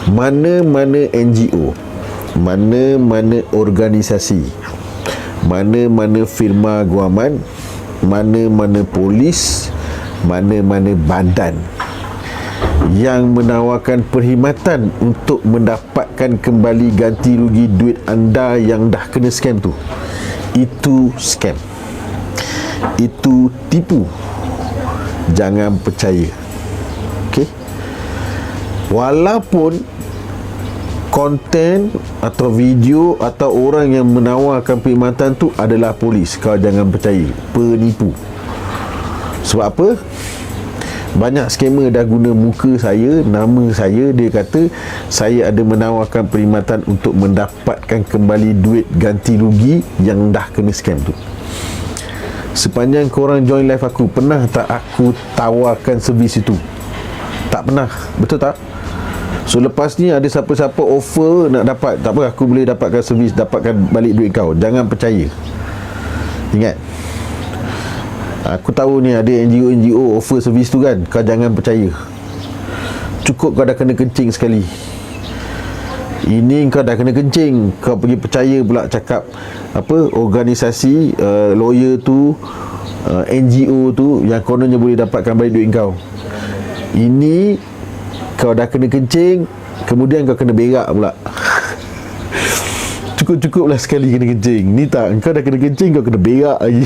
mana-mana NGO, mana-mana organisasi, mana-mana firma guaman, mana-mana polis, mana-mana badan yang menawarkan perkhidmatan untuk mendapatkan kembali ganti rugi duit anda yang dah kena scam tu, itu scam, itu tipu. Jangan percaya. Okey, walaupun konten atau video atau orang yang menawarkan perkhidmatan tu adalah polis, kau jangan percaya, penipu. Sebab apa? Banyak scammer dah guna muka saya, nama saya. Dia kata saya ada menawarkan perkhidmatan untuk mendapatkan kembali duit ganti rugi yang dah kena scam tu. Sepanjang korang join live aku, pernah tak aku tawarkan servis itu? Tak pernah, betul tak? So lepas ni ada siapa-siapa offer nak dapat, tak apa, aku boleh dapatkan servis, dapatkan balik duit kau. Jangan percaya. Ingat, aku tahu ni ada NGO offer servis tu kan. Kau jangan percaya. Cukup kau dah kena kencing sekali. Ini kau dah kena kencing, kau pergi percaya pula cakap apa, organisasi lawyer tu, NGO tu yang kononnya boleh dapatkan balik duit kau. Ini kau dah kena kencing, kemudian kau kena berak pula. Cukup-cukuplah sekali kena kencing. Ni tak, kau dah kena kencing, kau kena berak lagi.